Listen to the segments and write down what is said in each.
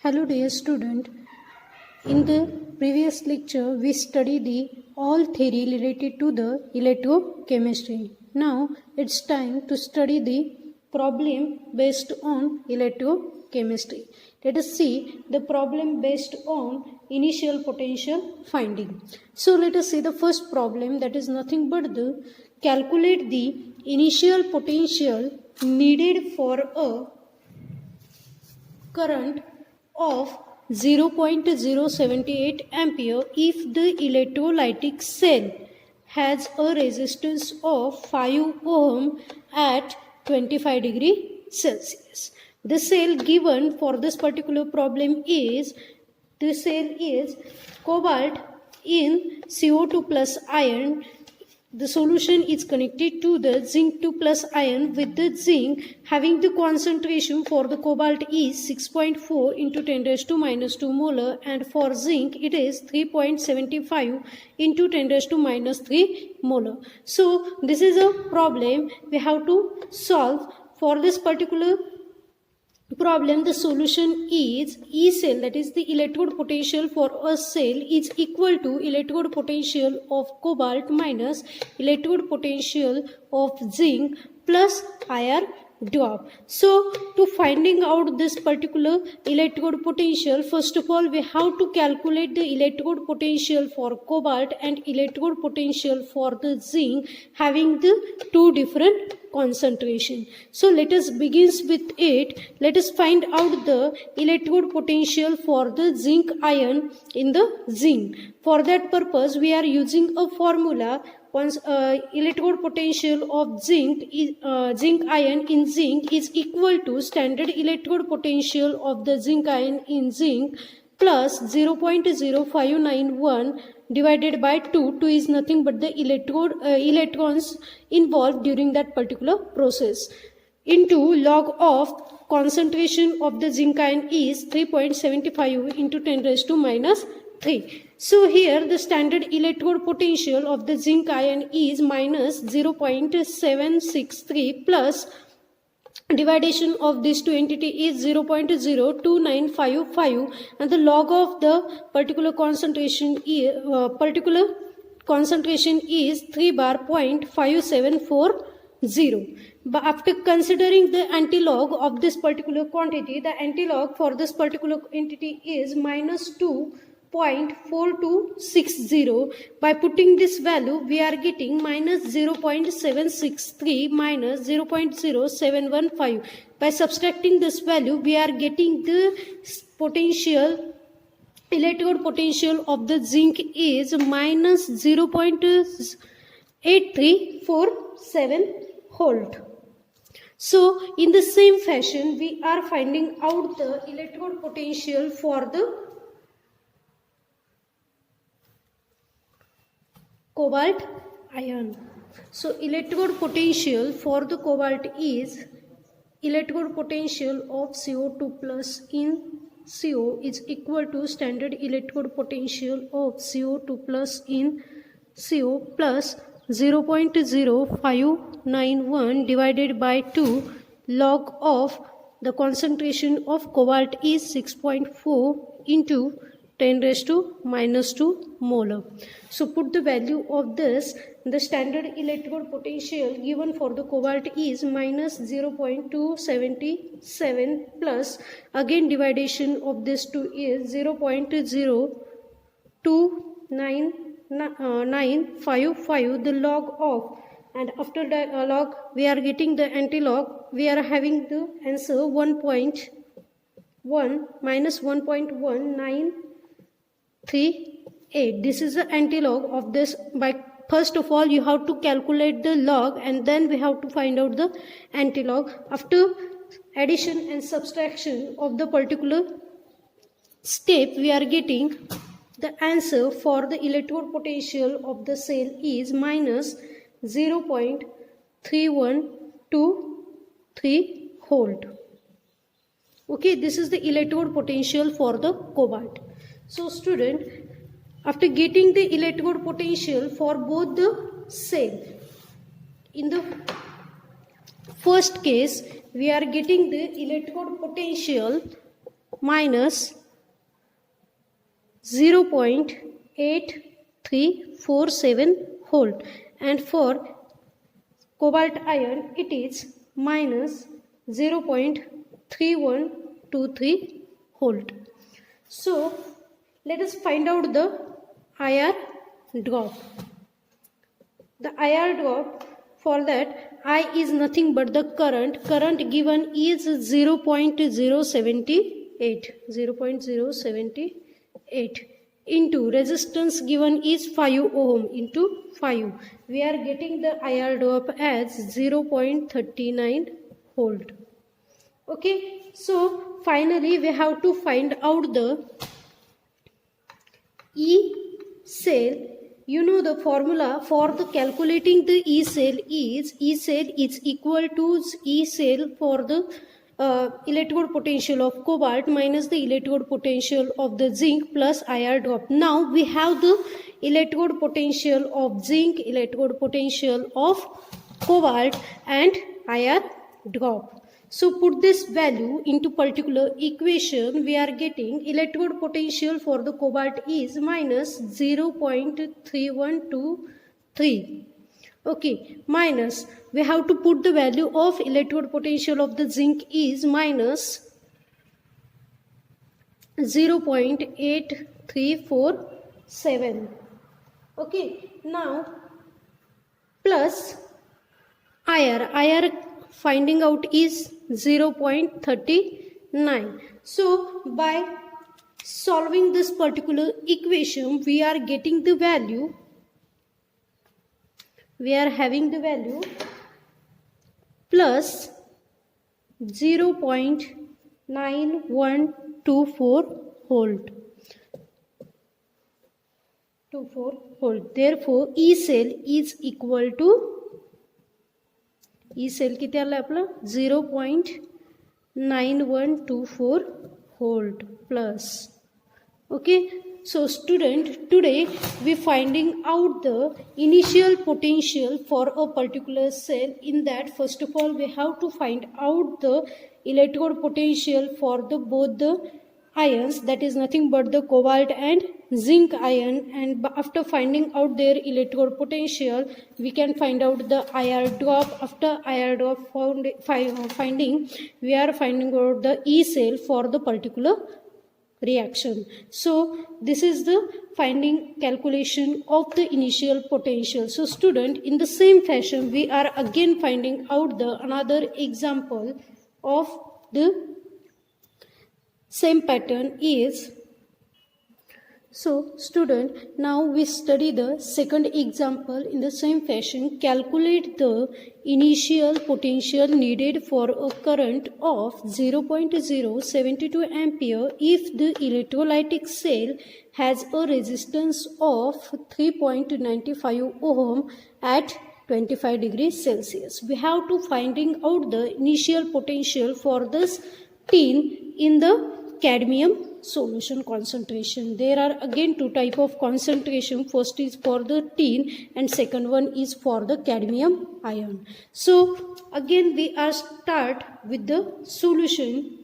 Hello dear student. In the previous lecture we studied the all theory related to the electrochemistry. Now it's time to study the problem based on electrochemistry. Let us see the problem based on initial potential finding. So let us see the first problem, that is nothing but the calculate the initial potential needed for a current of 0.078 ampere if the electrolytic cell has a resistance of 5 ohm at 25 degree Celsius. The cell given for this particular problem is, the cell is cobalt in CO2 plus ion. The solution is connected to the zinc 2 plus ion with the zinc having the concentration for the cobalt is 6.4 into 10 raised to minus 2 molar, and for zinc it is 3.75 into 10 raised to minus 3 molar. So this is a problem we have to solve. For this particular problem, the solution is E cell, that is the electrode potential for a cell is equal to electrode potential of cobalt minus electrode potential of zinc plus IR drop. So to finding out this particular electrode potential, first of all we have to calculate the electrode potential for cobalt and electrode potential for the zinc having the two different concentration. So let us begin with it. Let us find out the electrode potential for the zinc ion in the zinc. For that purpose we are using a formula. Once electrode potential of zinc ion in zinc is equal to standard electrode potential of the zinc ion in zinc plus 0.0591 divided by 2. 2 is nothing but the electrons involved during that particular process, into log of concentration of the zinc ion is 3.75 into 10 raised to minus 3. So here the standard electrode potential of the zinc ion is minus 0.763 plus dividation of these two entity is 0.02955, and the log of the particular concentration is 3 bar 0.5740. But after considering the antilog of this particular quantity, the antilog for this particular entity is minus 2.4260. By putting this value we are getting minus 0.763 minus 0.0715. By subtracting this value we are getting the potential, electrode potential of the zinc is minus 0.8347 volt. So in the same fashion we are finding out the electrode potential for the cobalt ion. So electrode potential for the cobalt is electrode potential of CO2 plus in CO is equal to standard electrode potential of CO2 plus in CO plus 0.0591 divided by 2 log of the concentration of cobalt is 6.4 into 10 raised to minus 2 molar. So put the value of this. The standard electrode potential given for the cobalt is minus 0.277 plus again dividation of this 2 is 0.02955, the log of, and after the log we are getting the antilog. We are having the answer 1.1 minus 1.1938. This is the antilog of this. By first of all you have to calculate the log and then we have to find out the antilog. After addition and subtraction of the particular step we are getting the answer for the electrode potential of the cell is minus 0.3123 volt. Okay, this is the electrode potential for the cobalt. So student, after getting the electrode potential for both the cell, in the first case we are getting the electrode potential minus 0.8347 volt, and for cobalt ion it is minus 0.3123 volt. So let us find out the IR drop. The IR drop, for that I is nothing but the current given is 0.078 into resistance given is 5 ohm into 5. We are getting the IR drop as 0.39 volt. Okay, so finally we have to find out the E cell. You know the formula for the calculating the E cell is equal to E cell for the electrode potential of cobalt minus the electrode potential of the zinc plus IR drop. Now we have the electrode potential of zinc, electrode potential of cobalt and IR drop. So put this value into particular equation. We are getting electrode potential for the cobalt is minus 0.3123. Okay, minus we have to put the value of electrode potential of the zinc is minus 0.8347. Okay, now plus IR finding out is 0.39. So by solving this particular equation we are getting the value, we are having the value plus 0.9124 volt. Therefore E cell is equal to E cell किती आला आपला 0.9124 volt plus. Okay, so student, today we finding out the initial potential for a particular cell. In that, first of all we have to find out the electrode potential for the both the ions, that is nothing but the cobalt and zinc ion, and after finding out their electrode potential we can find out the IR drop. After IR drop finding, we are finding out the E cell for the particular reaction. So this is the finding calculation of the initial potential. So student, in the same fashion we are again finding out the another example of the same pattern is. So student, now we study the second example in the same fashion. Calculate the initial potential needed for a current of 0.072 ampere if the electrolytic cell has a resistance of 3.95 ohm at 25 degrees Celsius. We have to finding out the initial potential for this tin in the cadmium solution concentration. There are again two type of concentration. First is for the tin and second one is for the cadmium ion. So again we are start with the solution.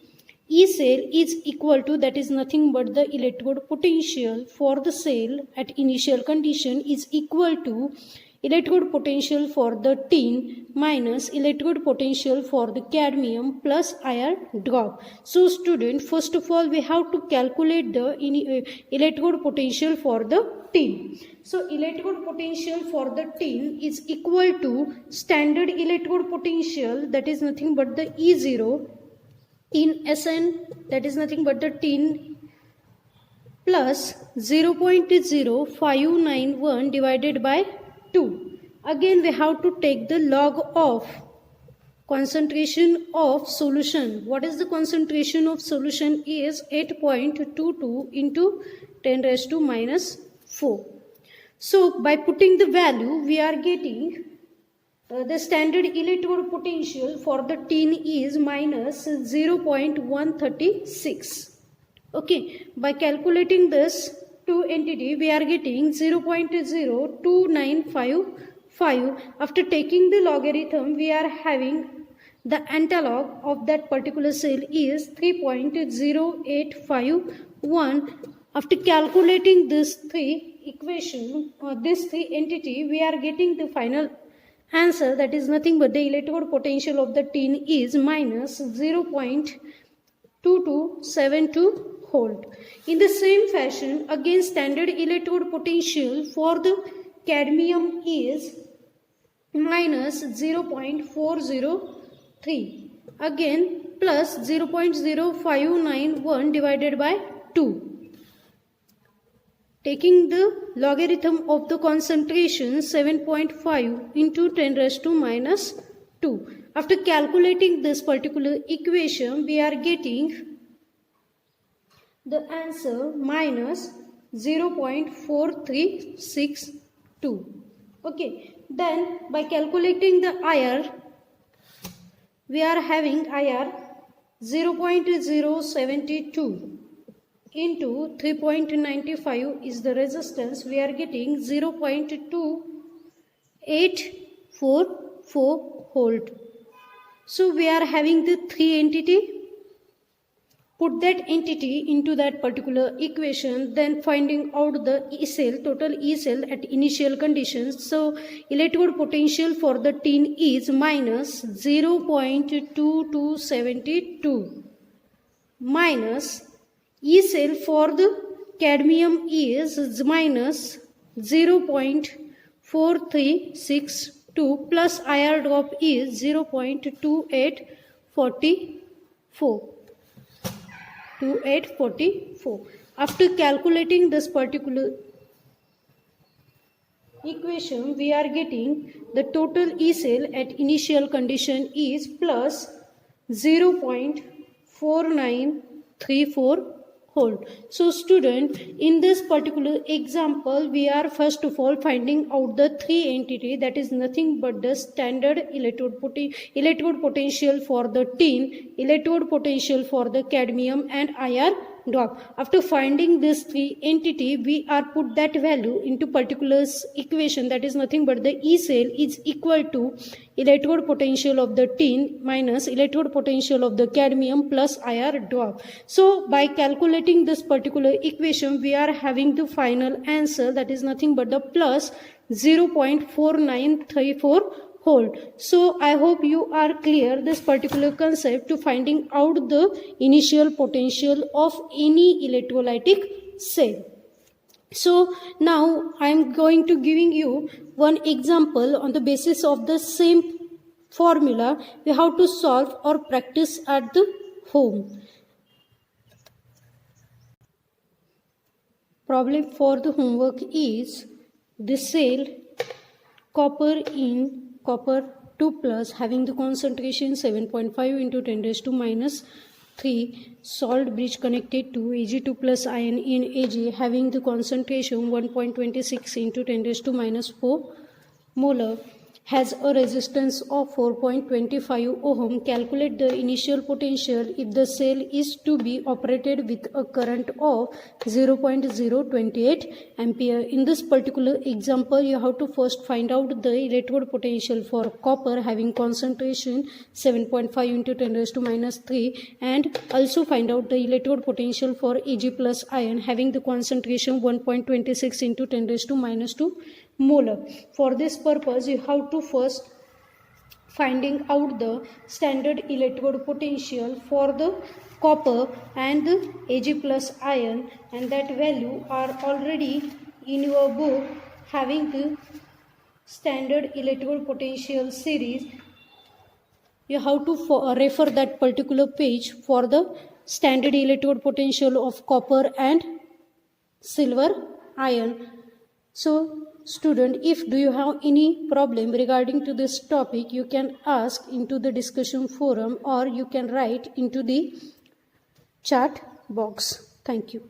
E cell is equal to, that is nothing but the electrode potential for the cell at initial condition is equal to electrode potential for the tin minus electrode potential for the cadmium plus IR drop. So student, first of all we have to calculate the electrode potential for the tin. So electrode potential for the tin is equal to standard electrode potential, that is nothing but the E0 in SN, that is nothing but the tin, plus 0.0591 divided by 2. Again we have to take the log of concentration of solution. What is the concentration of solution is 8.22 into 10 raised to minus 4. So by putting the value we are getting the standard electrode potential for the tin is minus 0.136. Okay, by calculating this two entity we are getting 0.02955. After taking the logarithm we are having the analog of that particular cell is 3.0851. After calculating this three equation or this three entity, we are getting the final answer, that is nothing but the electrode potential of the tin is minus 0.2272 volt. In the same fashion, again standard electrode potential for the cadmium is minus 0.403, again plus 0.0591 divided by 2. Taking the logarithm of the concentration 7.5 into 10 raised to minus 2. After calculating this particular equation, we are getting the answer minus 0.4362. Okay, then by calculating the IR, we are having IR 0.072 into 3.95 is the resistance. We are getting 0.2844 volt. So we are having the three entity. Put that entity into that particular equation, then finding out the E cell, total E cell at initial conditions. So electrode potential for the tin is minus 0.2272 minus E cell for the cadmium is minus 0.4362 plus IR drop is 0.2844. After calculating this particular equation, we are getting the total E cell at initial condition is plus 0.4934 volt. So student, in this particular example, we are first of all finding out the three entity, that is nothing but the standard electrode potential for the tin, electrode potential for the cadmium and IR drop. After finding this three entity, we are put that value into particular equation, that is nothing but the E cell is equal to electrode potential of the tin minus electrode potential of the cadmium plus IR drop. So by calculating this particular equation, we are having the final answer, that is nothing but the plus 0.4934 volt. So I hope you are clear this particular concept to finding out the initial potential of any electrolytic cell. So now I am going to giving you one example on the basis of the same formula we have to solve or practice at the home. Problem for the homework is the cell copper 2 plus having the concentration 7.5 into 10 raised to minus 3, salt bridge connected to Ag2 plus ion in Ag having the concentration 1.26 into 10 raised to minus 4 molar, has a resistance of 4.25 ohm. Calculate the initial potential if the cell is to be operated with a current of 0.028 ampere. In this particular example, you have to first find out the electrode potential for copper having concentration 7.5 into 10 raised to minus 3, and also find out the electrode potential for Ag plus ion having the concentration 1.26 into 10 raised to minus 2 molar. For this purpose, you have to first finding out the standard electrode potential for the copper and the Ag plus ion, and that value are already in your book having the standard electrode potential series. You have to refer that particular page for the standard electrode potential of copper and silver ion. So student, if do you have any problem regarding to this topic, you can ask into the discussion forum or you can write into the chat box. Thank you.